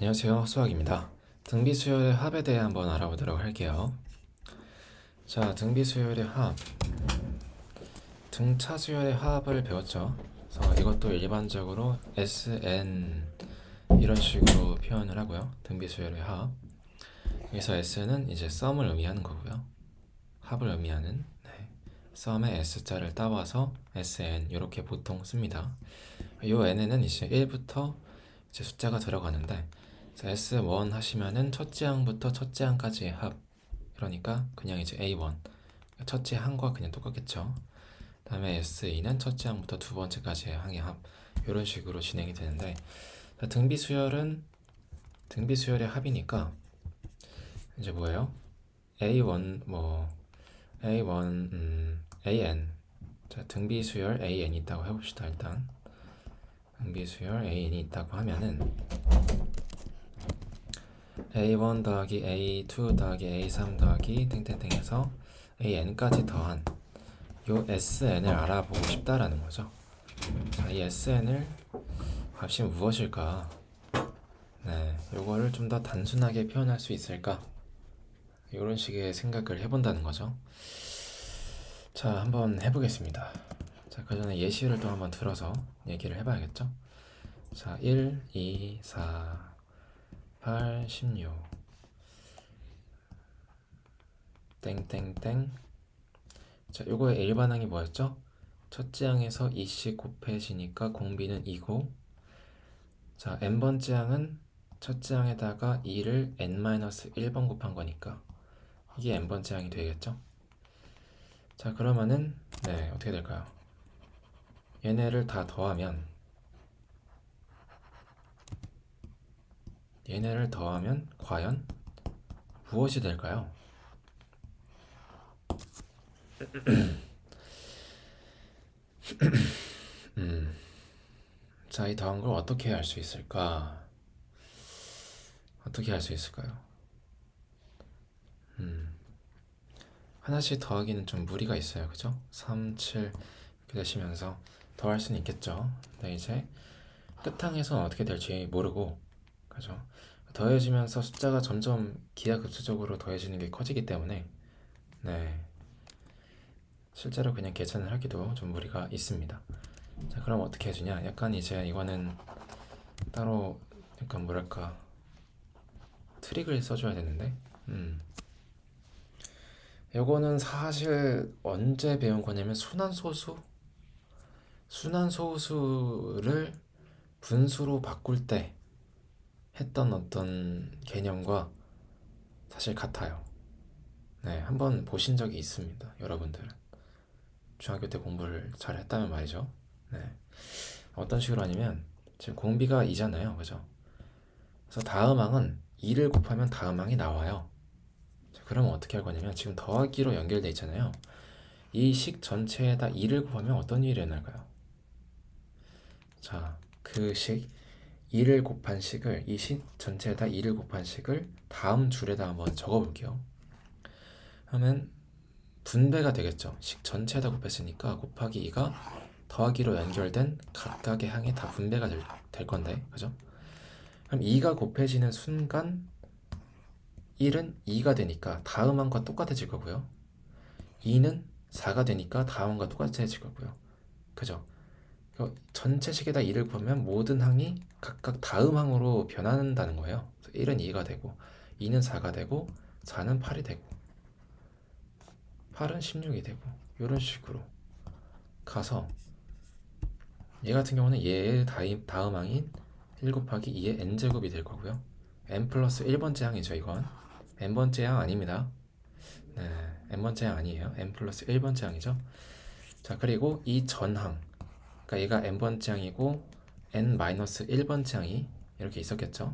안녕하세요. 수학입니다. 등비 수열의 합에 대해 한번 알아보도록 할게요. 자, 등비 수열의 합, 등차 수열의 합을 배웠죠. 그래서 이것도 일반적으로 SN 이런 식으로 표현을 하고요. 등비 수열의 합. 여기서 S는 이제 썸을 의미하는 거고요. 합을 의미하는 썸의 S자를 따와서 SN 이렇게 보통 씁니다. 이 N에는 이제 1부터 이제 숫자가 들어가는데 S1 하시면은 첫째 항부터 첫째 항까지의 합, 그러니까 그냥 이제 A1 첫째 항과 그냥 똑같겠죠. 다음에 S2는 첫째 항부터 두 번째까지의 항의 합, 이런 식으로 진행이 되는데, 등비 수열은 등비 수열의 합이니까 이제 뭐예요? A1 AN. 자, 등비 수열 AN이 있다고 해봅시다. 일단 등비 수열 AN이 있다고 하면은 A1 더하기 A2 더하기 A3 더하기 땡땡땡 해서 AN까지 더한 요 SN을 알아보고 싶다라는 거죠. 자, 이 SN을 값이 무엇일까? 요거를 좀 더 단순하게 표현할 수 있을까? 이런 식의 생각을 해본다는 거죠. 자, 한번 해보겠습니다. 자, 그 전에 예시를 또 한번 들어서 얘기를 해봐야겠죠? 자, 1, 2, 4, 8, 16 땡땡땡. 자, 요거의 일반항이 뭐였죠? 첫째 항에서 2씩 곱해지니까 공비는 2고, 자, n번째 항은 첫째 항에다가 2를 n-1번 곱한 거니까 이게 n번째 항이 되겠죠? 자, 그러면은 어떻게 될까요? 얘네를 다 더하면 과연 무엇이 될까요? 자, 이 더한 걸 어떻게 할 수 있을까? 어떻게 할 수 있을까요? 하나씩 더하기는 좀 무리가 있어요. 그죠? 3, 7 이렇게 되시면서 더할 수는 있겠죠. 근데 이제 끝항에서는 어떻게 될지 모르고, 그죠? 더해지면서 숫자가 점점 기하급수적으로 더해지는 게 커지기 때문에 실제로 그냥 계산을 하기도 좀 무리가 있습니다. 자, 그럼 어떻게 해주냐? 약간 이제 이거는 따로 약간 뭐랄까 트릭을 써줘야 되는데, 요거는 사실 언제 배운 거냐면 순환소수를 분수로 바꿀 때 했던 어떤 개념과 사실 같아요. 한번 보신 적이 있습니다, 여러분들. 중학교 때 공부를 잘 했다면 말이죠. 어떤 식으로 하냐면, 지금 공비가 2잖아요. 그죠? 그래서 다음 항은 2를 곱하면 다음 항이 나와요. 자, 그러면 어떻게 할 거냐면, 지금 더하기로 연결돼 있잖아요. 이 식 전체에다 2를 곱하면 어떤 일이 일어날까요? 자, 그 식, 2를 곱한 식을, 이 식 전체에다 2를 곱한 식을 다음 줄에다 한번 적어볼게요. 하면 분배가 되겠죠. 식 전체에다 곱했으니까 곱하기 2가 더하기로 연결된 각각의 항이 다 분배가 될 건데, 그죠? 그럼 2가 곱해지는 순간 1은 2가 되니까 다음 항과 똑같아질 거고요. 2는 4가 되니까 다음 항과 똑같아질 거고요. 그죠? 전체 식에다 2를 곱하면 모든 항이 각각 다음 항으로 변한다는 거예요. 1은 2가 되고, 2는 4가 되고, 4는 8이 되고, 8은 16이 되고, 이런 식으로 가서 얘 같은 경우는 얘의 다음 항인 1 곱하기 2의 n제곱이 될 거고요. n 플러스 1번째 항이죠. 이건 n번째 항 아닙니다. n번째 항 아니에요. n 플러스 1번째 항이죠. 자, 그리고 이 전항, 그러니까 얘가 n번째 항이고 n 마이너스 1번째 항이 이렇게 있었겠죠.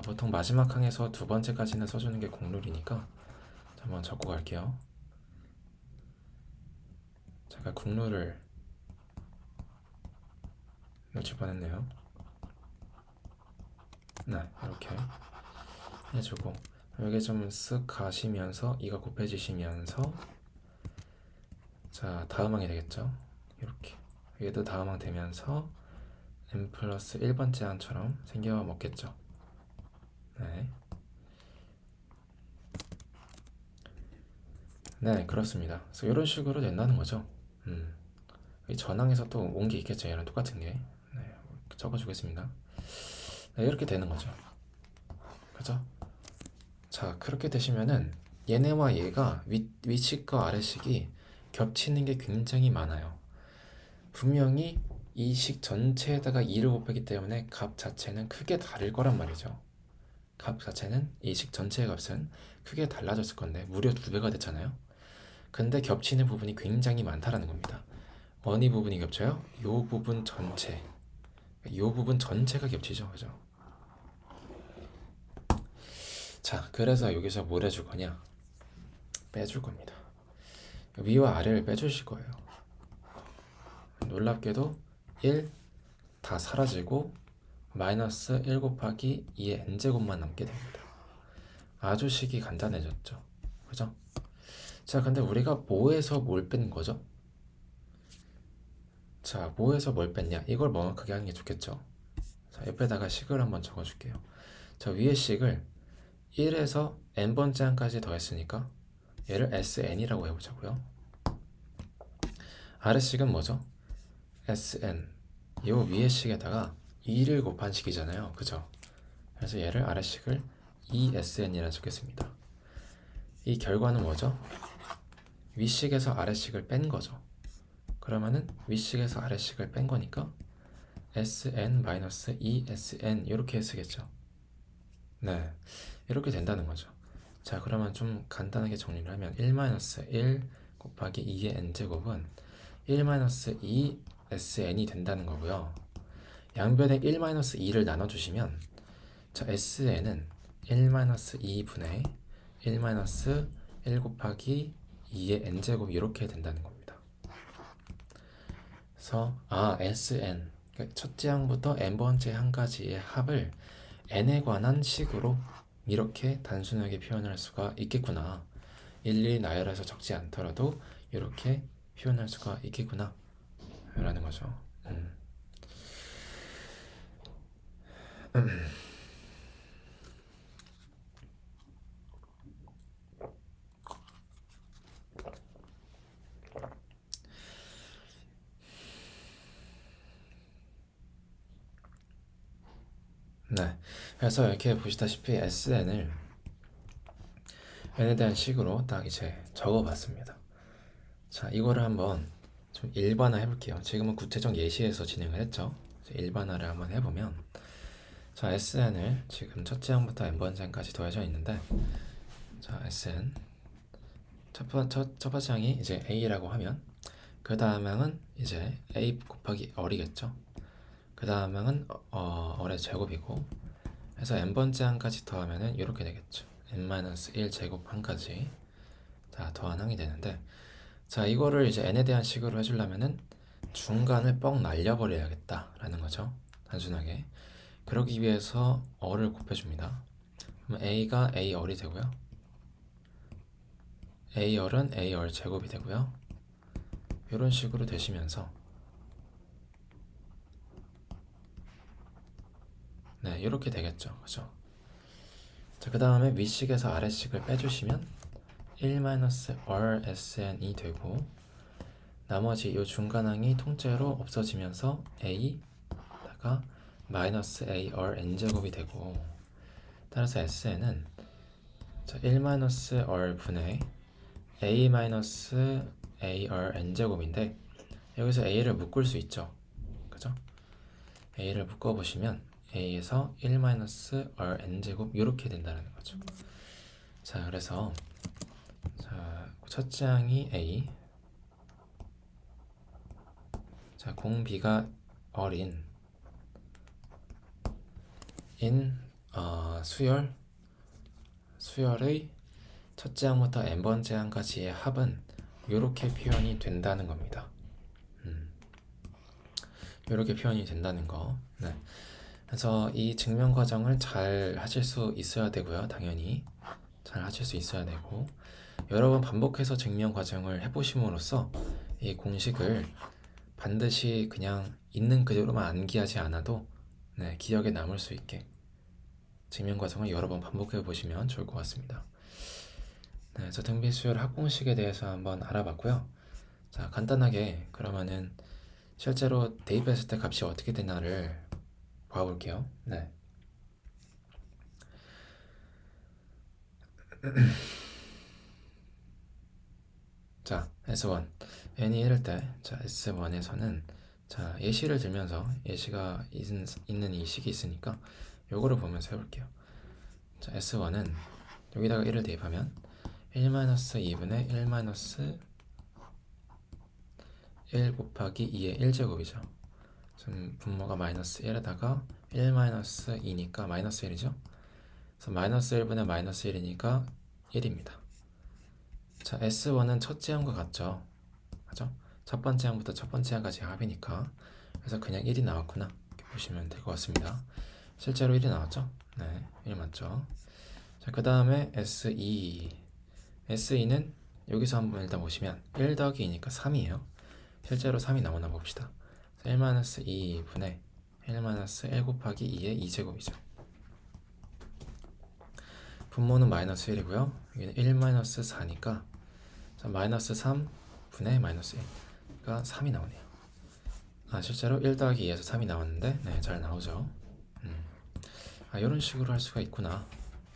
보통 마지막 항에서 두 번째까지는 써주는 게 국룰이니까 한번 적고 갈게요. 제가 국룰을 놓칠 뻔했네요. 이렇게 해주고, 여기 좀 쓱 가시면서 2가 곱해지시면서, 자, 다음 항이 되겠죠. 이렇게 얘도 다음 항 되면서 n 플러스 1번째 항처럼 생겨 먹겠죠. 네. 네, 그렇습니다. 그래서 이런 식으로 된다는 거죠. 이 전항에서 또 온 게 있겠죠. 얘랑 똑같은 게. 네, 적어주겠습니다. 네, 이렇게 되는 거죠. 그죠? 자, 그렇게 되시면은 얘네와 얘가 위식과 아래식이 겹치는 게 굉장히 많아요. 분명히 이 식 전체에다가 2를 곱하기 때문에 값 자체는 크게 다를 거란 말이죠. 값 자체는 이 식 전체의 값은 크게 달라졌을 건데 무려 2배가 됐잖아요. 근데 겹치는 부분이 굉장히 많다라는 겁니다. 어느 부분이 겹쳐요? 요 부분 전체. 요 부분 전체가 겹치죠. 그죠? 자, 그래서 여기서 뭘 해줄 거냐? 빼줄 겁니다. 위와 아래를 빼주실 거예요. 놀랍게도 1 다 사라지고 마이너스 1 곱하기 2의 n제곱만 남게 됩니다. 아주 식이 간단해졌죠. 그죠? 자, 근데 우리가 뭐에서 뭘 뺀 거죠? 자, 뭐에서 뭘 뺐냐? 이걸 명확하게 하는 게 좋겠죠. 자, 옆에다가 식을 한번 적어줄게요. 자, 위에 식을 1에서 n번째 항까지 더했으니까 얘를 sn이라고 해보자고요. 아래 식은 뭐죠? sn. 요 위에 식에다가 2를 곱한 식이잖아요. 그죠? 그래서 얘를 아래 식을 ESN이라 적겠습니다. 이 결과는 뭐죠? 윗식에서 아래식을 뺀 거죠. 그러면은 윗식에서 아래식을 뺀 거니까 SN-ESN 이렇게 쓰겠죠. 네, 이렇게 된다는 거죠. 자, 그러면 좀 간단하게 정리를 하면 1-1 곱하기 2의 n제곱은 1-2 SN이 된다는 거고요. 양변에 1-2를 나눠주시면 자, SN은 1-2분의 1 곱하기 2의 n제곱 이렇게 된다는 겁니다. 그래서 SN 그러니까 첫째 항부터 n번째 항까지의 합을 n에 관한 식으로 이렇게 단순하게 표현할 수가 있겠구나. 일일이 나열해서 적지 않더라도 이렇게 표현할 수가 있겠구나 라는 거죠. 네, 그래서 이렇게 보시다시피 SN을 n에 대한 식으로 딱 이제 적어봤습니다. 자, 이거를 한번 좀 일반화 해볼게요. 지금은 구체적 예시에서 진행을 했죠. 일반화를 한번 해보면 자, SN을 지금 첫째 항부터 n번째 항까지 더해져 있는데 자, SN 첫 번째 항이 이제 A라고 하면 그 다음 항은 이제 A 곱하기 얼이겠죠. 그 다음 항은 얼의 제곱이고 그래서 n번째 항까지 더하면은 이렇게 되겠죠. n-1 제곱 항까지 다 더한 항이 되는데 자, 이거를 이제 n에 대한 식으로 해주려면은 중간을 뻥 날려버려야겠다 라는 거죠. 단순하게 그러기 위해서 얼을 곱해줍니다. 그럼 a가 a 얼이 되고요, a 얼은 a 얼 제곱이 되고요, 이런 식으로 되시면서 네, 이렇게 되겠죠. 그죠? 자, 그 다음에 윗식에서 아래식을 빼주시면 1-얼 sn이 되고 나머지 이 중간항이 통째로 없어지면서 a다가 -a 얼 n제곱이 되고 따라서 sn은 1-얼 분의 a 얼 n제곱인데 여기서 a를 묶을 수 있죠. 그죠? a를 묶어보시면 a에서 1-얼 n제곱 이렇게 된다는 거죠. 자, 그래서 자, 첫째 항이 a, 자, 공비가 얼인 수열의 첫째 항부터 n번째 항까지의 합은 이렇게 표현이 된다는 겁니다. 이렇게 표현이 된다는 거. 네. 그래서 이 증명 과정을 잘 하실 수 있어야 되고요. 당연히 잘 하실 수 있어야 되고 여러 번 반복해서 증명 과정을 해보심으로써 이 공식을 반드시 그냥 있는 그대로만 암기하지 않아도 네, 기억에 남을 수 있게 증명 과정을 여러 번 반복해 보시면 좋을 것 같습니다. 네, 그래서 등비 수열 합공식에 대해서 한번 알아봤고요. 자, 간단하게 그러면은 실제로 대입했을 때 값이 어떻게 되나를 봐볼게요. 네. 자, S1 n이 1일 때, 자 S1에서는 자 예시를 들면서 예시가 있는 이 식이 있으니까 요거를 보면서 해볼게요. 자 S1은 여기다가 1을 대입하면 1-2분의 1 곱하기 2의 1제곱이죠. 지금 분모가 마이너스 1에다가 1-2니까 마이너스 1이죠. 그래서 마이너스 1분의 마이너스 1이니까 1입니다. 자, S1은 첫째 항과 같죠? 맞죠? 첫 번째 항부터 첫 번째 항까지 합이니까. 그래서 그냥 1이 나왔구나. 이렇게 보시면 될 것 같습니다. 실제로 1이 나왔죠? 네, 1 맞죠? 자, 그 다음에 S2. S2는 여기서 한번 일단 보시면 1 더하기 2니까 3이에요. 실제로 3이 나오나 봅시다. 1-2분의 1 곱하기 2의 2제곱이죠. 분모는 마이너스 1이고요. 여기는 1-4니까 자, 마이너스 3분의 마이너스 1. 그러니까 3이 나오네요. 아, 실제로 1 더하기 2에서 3이 나왔는데 네, 잘 나오죠. 아, 이런 식으로 할 수가 있구나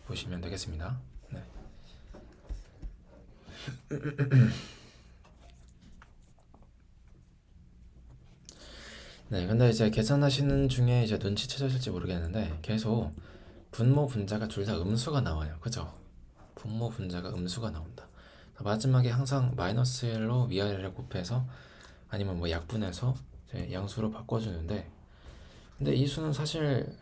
보시면 되겠습니다. 네. 네, 근데 이제 계산하시는 중에 이제 눈치채셨을지 모르겠는데 계속 분모 분자가 둘 다 음수가 나와요. 그죠? 분모 분자가 음수가 나온다. 마지막에 항상 마이너스 1로 위아래를 곱해서 아니면 뭐 약분해서 양수로 바꿔주는데 근데 이 수는 사실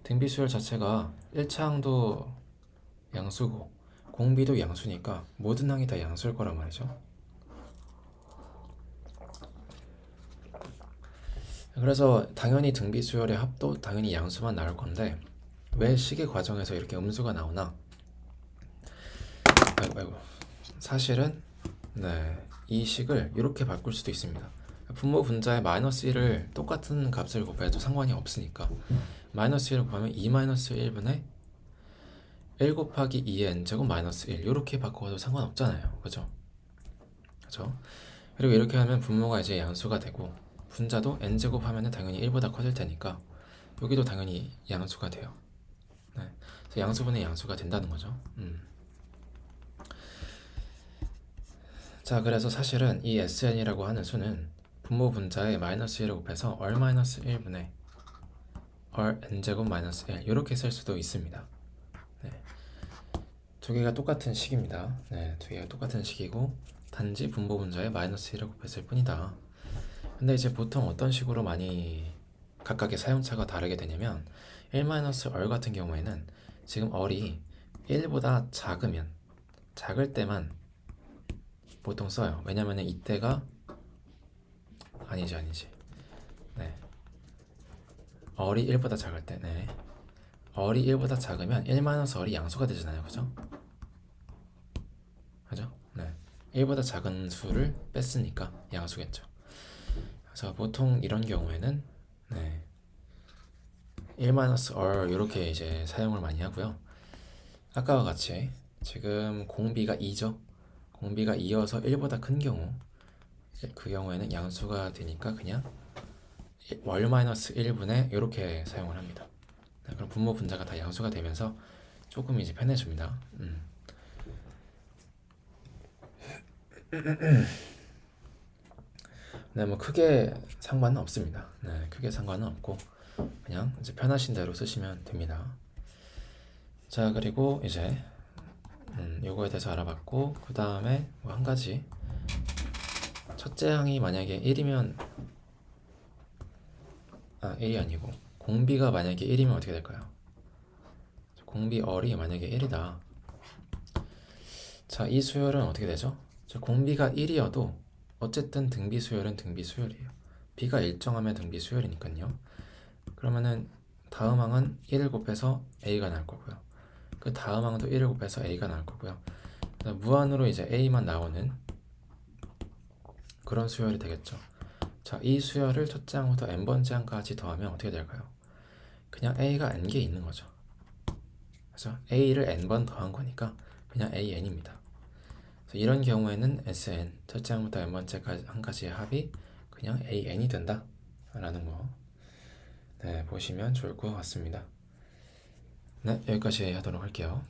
등비수열 자체가 1차항도 양수고 공비도 양수니까 모든 항이 다 양수일 거란 말이죠. 그래서 당연히 등비수열의 합도 당연히 양수만 나올 건데 왜 식의 과정에서 이렇게 음수가 나오나? 아이고. 사실은 네, 이 식을 이렇게 바꿀 수도 있습니다. 분모 분자에 마이너스 1을 똑같은 값을 곱해도 상관이 없으니까 마이너스 1을 곱하면 2-1분의 1 곱하기 2의 n제곱 마이너스 1 이렇게 바꿔도 상관없잖아요. 그죠? 그죠? 그리고 이렇게 하면 분모가 이제 양수가 되고 분자도 n제곱 하면은 당연히 1보다 커질 테니까 여기도 당연히 양수가 돼요. 네. 그래서 양수분의 양수가 된다는 거죠. 자, 그래서 사실은 이 SN이라고 하는 수는 분모 분자에 마이너스 1을 곱해서 얼-1분의 얼 n제곱 마이너스 1 이렇게 쓸 수도 있습니다. 네. 두 개가 똑같은 식입니다. 네, 두 개가 똑같은 식이고 단지 분모 분자에 마이너스 1을 곱했을 뿐이다. 근데 이제 보통 어떤 식으로 많이 각각의 사용처가 다르게 되냐면 1-얼 같은 경우에는 지금 얼이 1보다 작을 때만 보통 써요. 왜냐면 이때가 아니지. 네. 얼이 1보다 작을 때, 네. 얼이 1보다 작으면 1-얼이 양수가 되잖아요. 그죠? 그죠? 네. 1보다 작은 수를 뺐으니까 양수겠죠. 그래서 보통 이런 경우에는 네. 1-얼 이렇게 이제 사용을 많이 하고요. 아까와 같이 지금 공비가 2죠. 공비가 2여서 1보다 큰 경우 그 경우에는 양수가 되니까 그냥 월-1분의 이렇게 사용을 합니다. 네, 그럼 분모 분자가 다 양수가 되면서 조금 이제 편해집니다. 네, 뭐 크게 상관은 없습니다. 네, 크게 상관은 없고 그냥 이제 편하신 대로 쓰시면 됩니다. 자, 그리고 이제 요거에 대해서 알아봤고 그 다음에 뭐 한 가지 첫째 항이 만약에 1이면 1이 아니고 공비가 만약에 1이면 어떻게 될까요? 공비 얼이 만약에 1이다. 자, 이 수열은 어떻게 되죠? 공비가 1이어도 어쨌든 등비 수열은 등비 수열이에요. b가 일정하면 등비 수열이니까요. 그러면은 다음 항은 1을 곱해서 a가 나올 거고요. 그 다음 항도 1을 곱해서 a가 나올 거고요. 무한으로 이제 a만 나오는 그런 수열이 되겠죠. 자, 이 수열을 첫째 항부터 n번째 항까지 더하면 어떻게 될까요? 그냥 a가 n개 있는 거죠. 그래서 a를 n번 더한 거니까 그냥 an입니다. 그래서 이런 경우에는 sn, 첫째 항부터 n번째 항까지의 합이 그냥 an이 된다 라는 거, 네, 보시면 좋을 것 같습니다. 네, 여기까지 하도록 할게요.